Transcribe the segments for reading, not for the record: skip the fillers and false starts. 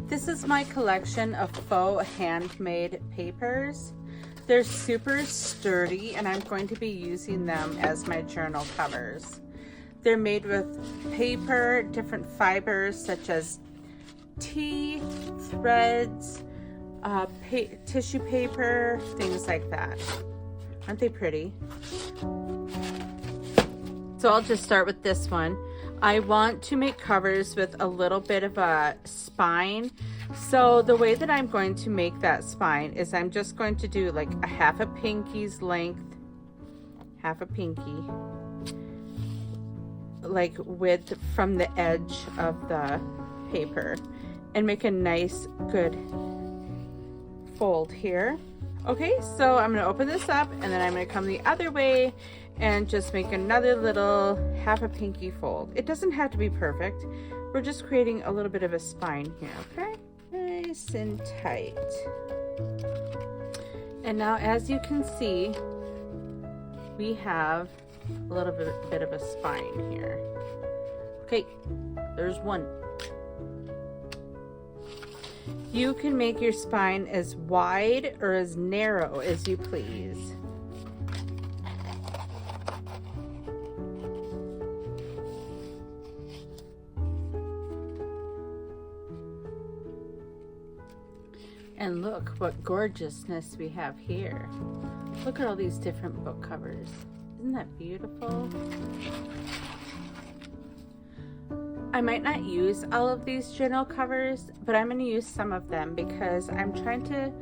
This is my collection of faux handmade papers. They're super sturdy and I'm going to be using them as my journal covers. They're made with paper, different fibers such as tea, threads, tissue paper, things like that. Aren't they pretty? So I'll just start with this one. I want to make covers with a little bit of a spine. So the way that I'm going to make that spine is I'm just going to do like a half a pinky's length, half a pinky, like width from the edge of the paper, and make a nice good fold here. Okay, so I'm gonna open this up and then I'm gonna come the other way and just make another little half a pinky fold. It doesn't have to be perfect. We're just creating a little bit of a spine here, okay? Nice and tight. And now as you can see, we have a little bit of a spine here. Okay, there's one. You can make your spine as wide or as narrow as you please. And look what gorgeousness we have here. Look at all these different book covers. Isn't that beautiful? I might not use all of these journal covers, but I'm going to use some of them because I'm trying to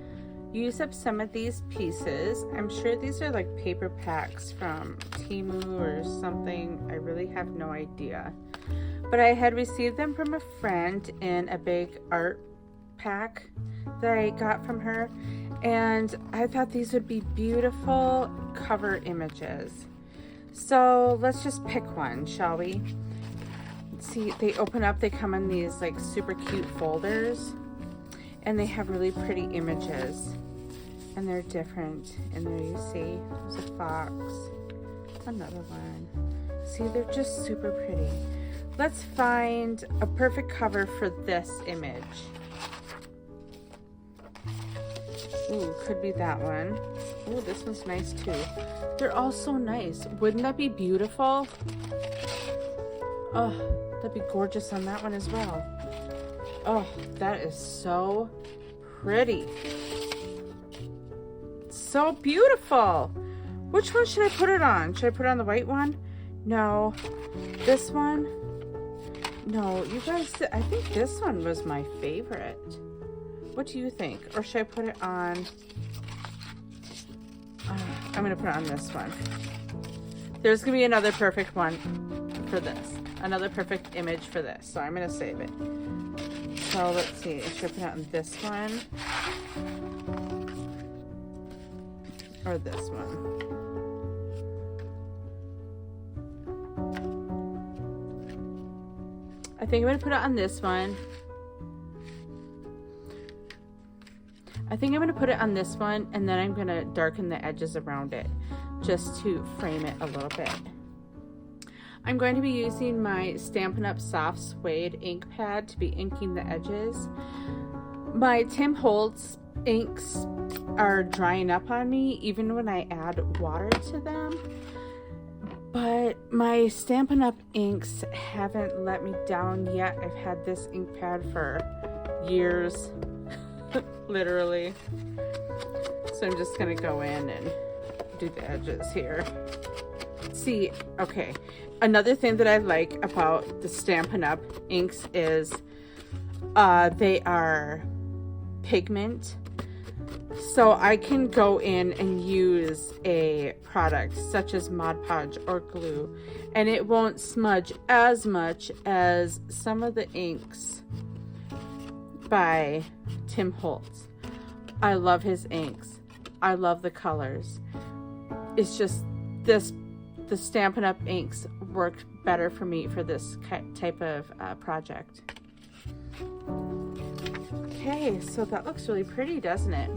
use up some of these pieces. I'm sure these are like paper packs from Temu or something. I really have no idea. But I had received them from a friend in a big art pack that I got from her, and I thought these would be beautiful cover images. So let's just pick one, shall we? See, they open up, they come in these like super cute folders, and they have really pretty images, and they're different. And there you see, there's a fox, another one. See, they're just super pretty. Let's find a perfect cover for this image. Ooh, could be that one. Ooh, this one's nice too. They're all so nice. Wouldn't that be beautiful? Oh, that'd be gorgeous on that one as well. Oh, that is so pretty. So beautiful. Which one should I put it on? Should I put it on the white one? No. This one? No, you guys, I think this one was my favorite. What do you think? Or should I put it on? I'm gonna put it on this one. There's gonna be another perfect one for this. Another perfect image for this. So I'm gonna save it. So let's see, should I put it on this one? Or this one? I think I'm gonna put it on this one. I think I'm going to put it on this one, and then I'm going to darken the edges around it just to frame it a little bit. I'm going to be using my Stampin' Up! Soft Suede ink pad to be inking the edges. My Tim Holtz inks are drying up on me even when I add water to them. But my Stampin' Up! Inks haven't let me down yet. I've had this ink pad for years. Literally. So I'm just gonna go in and do the edges here. See, okay, another thing that I like about the Stampin' Up! Inks is they are pigment, so I can go in and use a product such as Mod Podge or glue, and it won't smudge as much as some of the inks by Tim Holtz. I love his inks. I love the colors. It's just the Stampin' Up! Inks worked better for me for this type of project. Okay, so that looks really pretty, doesn't it?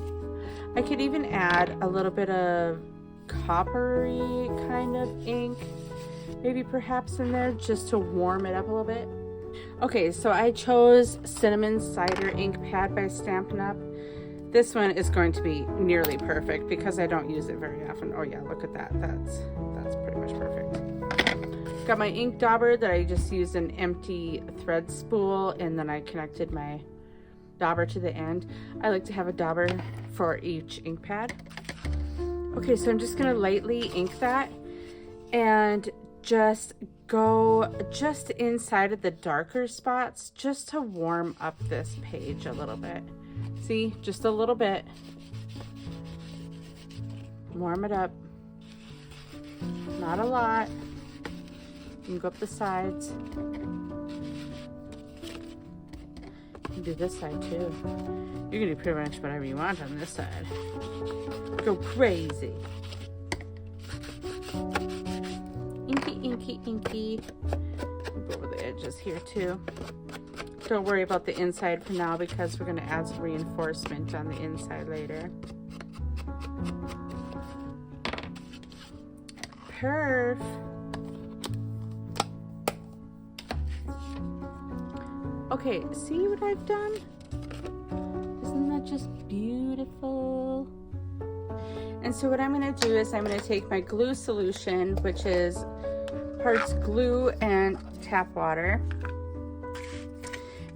I could even add a little bit of coppery kind of ink, maybe perhaps in there, just to warm it up a little bit. Okay, so I chose Cinnamon Cider Ink Pad by Stampin' Up. This one is going to be nearly perfect because I don't use it very often. Oh yeah, look at that. That's pretty much perfect. Got my ink dauber that I just used an empty thread spool, and then I connected my dauber to the end. I like to have a dauber for each ink pad. Okay, so I'm just gonna lightly ink that and just go just inside of the darker spots just to warm up this page a little bit. See, just a little bit. Warm it up. Not a lot. You can go up the sides. You can do this side too. You can do pretty much whatever you want on this side. Go crazy. Inky, inky, inky. Go over the edges here too. Don't worry about the inside for now because we're going to add some reinforcement on the inside later. Perf. Okay, see what I've done? Isn't that just beautiful? And so what I'm going to do is I'm going to take my glue solution, which is parts glue and tap water.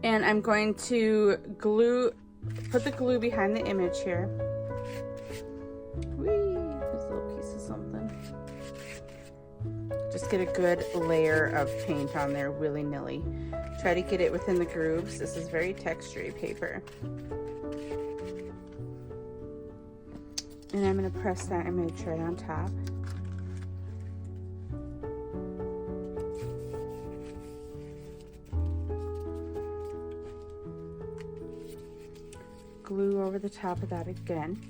And I'm going to put the glue behind the image here. Whee, there's a little piece of something. Just get a good layer of paint on there willy-nilly. Try to get it within the grooves. This is very textury paper. And I'm going to press that image right on top. Glue over the top of that again.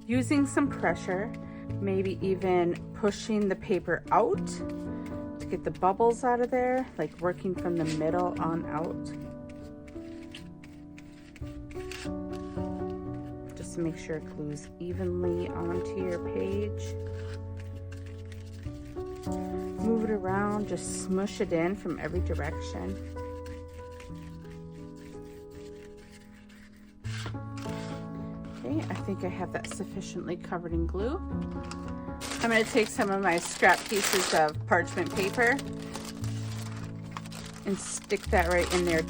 Using some pressure, maybe even pushing the paper out to get the bubbles out of there, like working from the middle on out. Just to make sure it glues evenly onto your page. Move it around, just smush it in from every direction. Okay, I think I have that sufficiently covered in glue. I'm going to take some of my scrap pieces of parchment paper and stick that right in there.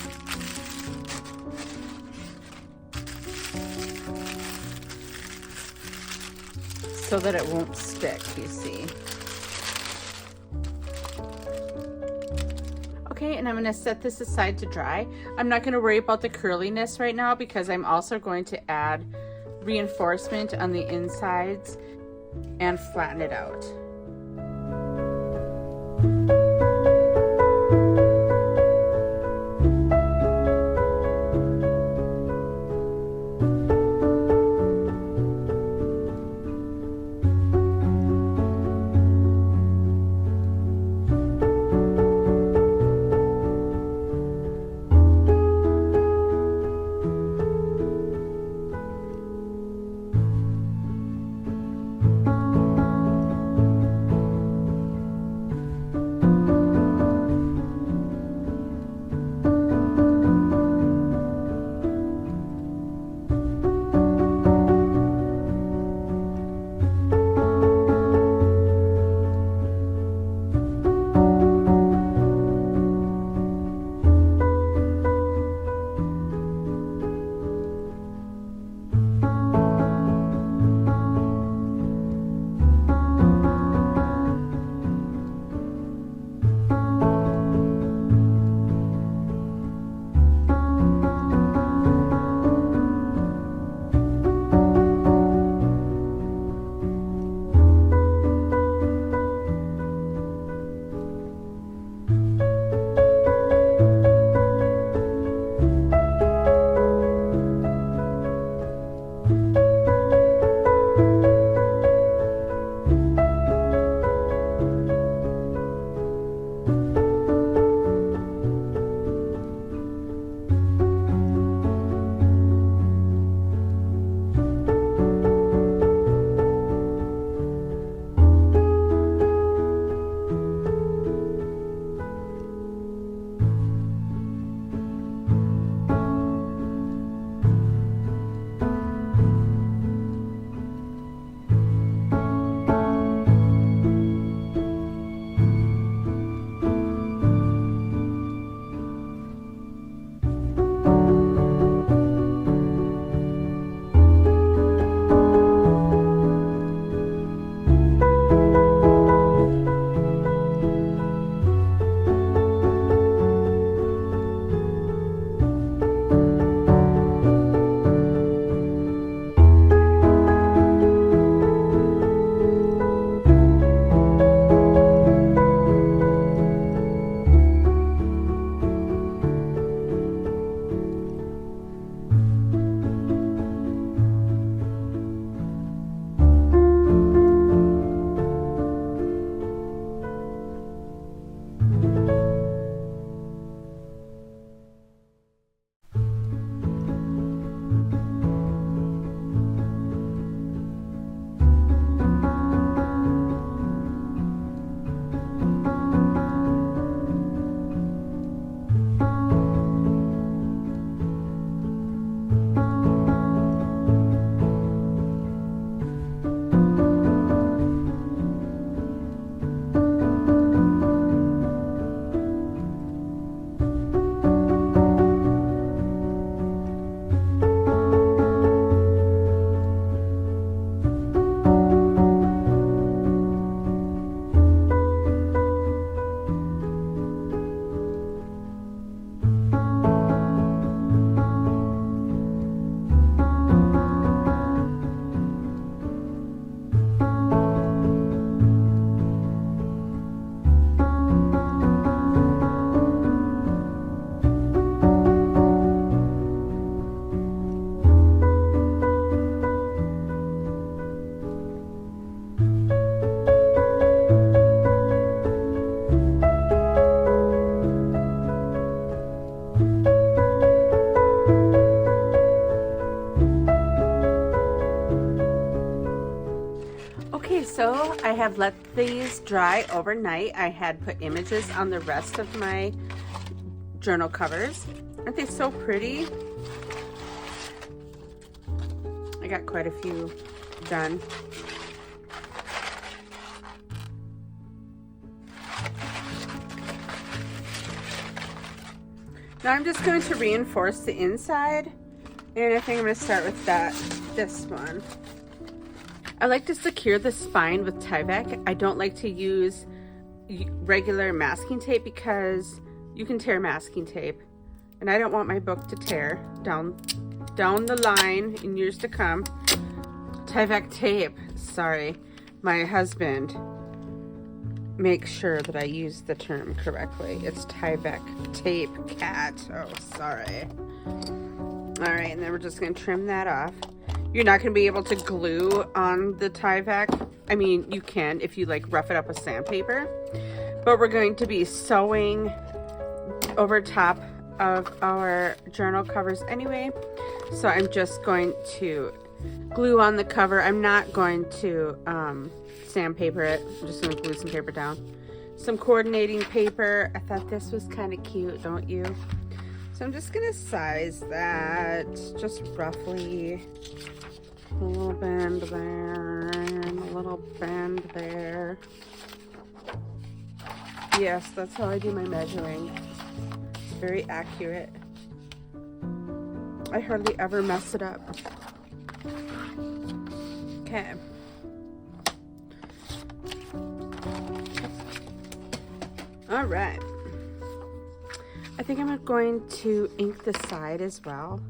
So that it won't stick, you see. Okay, and I'm going to set this aside to dry. I'm not going to worry about the curliness right now because I'm also going to add reinforcement on the insides and flatten it out. So I have let these dry overnight. I had put images on the rest of my journal covers. Aren't they so pretty? I got quite a few done. Now I'm just going to reinforce the inside, and I think I'm going to start with this one. I like to secure the spine with Tyvek. I don't like to use regular masking tape because you can tear masking tape, and I don't want my book to tear down the line in years to come. Tyvek tape, sorry, my husband makes sure that I use the term correctly. It's Tyvek tape, cat. Oh, sorry. All right, and then we're just gonna trim that off. You're not gonna be able to glue on the Tyvek. I mean, you can if you like rough it up with sandpaper, but we're going to be sewing over top of our journal covers anyway. So I'm just going to glue on the cover. I'm not going to sandpaper it. I'm just going to glue some paper down. Some coordinating paper. I thought this was kind of cute, don't you? So I'm just going to size that just roughly. A little bend there and a little bend there. Yes, that's how I do my measuring. It's very accurate. I hardly ever mess it up. Okay. All right. I think I'm going to ink the side as well.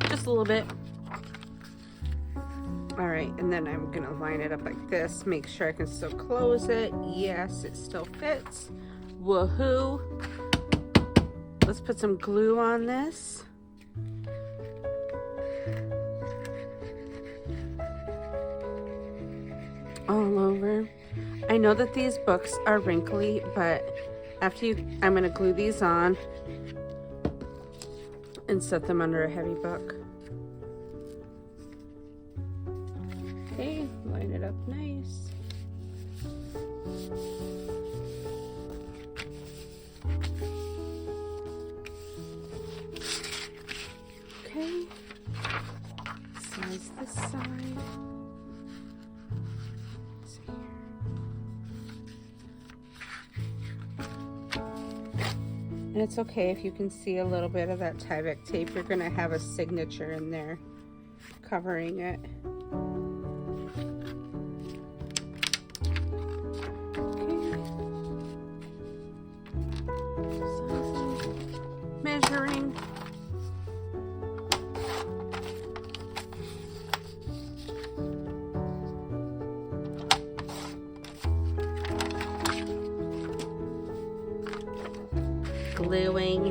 Just a little bit. All right, and then I'm gonna line it up like this, make sure I can still close it. Yes, it still fits. Woohoo. Let's put some glue on this. All over. I know that these books are wrinkly, but I'm gonna glue these on and set them under a heavy book. Okay, line it up nice. Okay, size this side. Let's see here. And it's okay if you can see a little bit of that Tyvek tape. You're gonna have a signature in there covering it. Measuring. Gluing.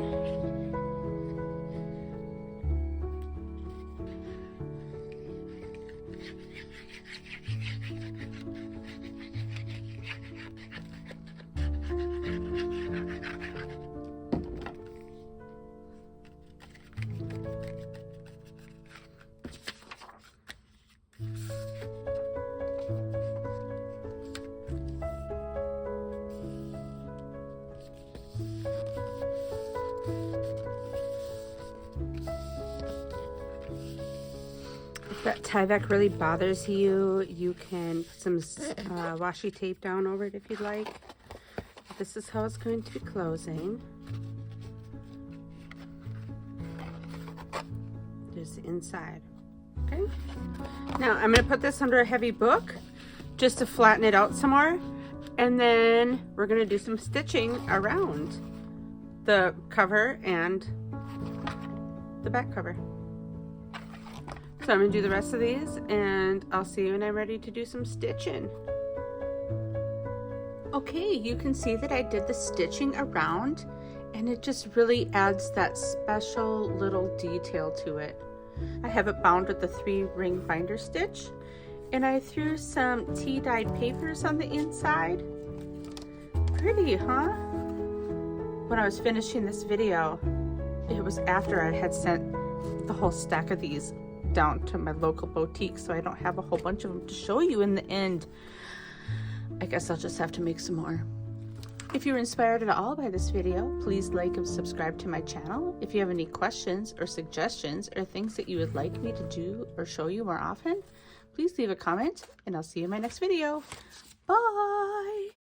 If that Tyvek really bothers you, you can put some washi tape down over it if you'd like. This is how it's going to be closing. There's the inside. Okay. Now I'm going to put this under a heavy book just to flatten it out some more, and then we're going to do some stitching around the cover and the back cover. So I'm going to do the rest of these, and I'll see you when I'm ready to do some stitching. Okay, you can see that I did the stitching around, and it just really adds that special little detail to it. I have it bound with the 3-ring binder stitch, and I threw some tea-dyed papers on the inside. Pretty, huh? When I was finishing this video, it was after I had sent the whole stack of these down to my local boutique, so I don't have a whole bunch of them to show you in the end. I guess I'll just have to make some more. If you were inspired at all by this video, please like and subscribe to my channel. If you have any questions or suggestions or things that you would like me to do or show you more often, please leave a comment, and I'll see you in my next video. Bye!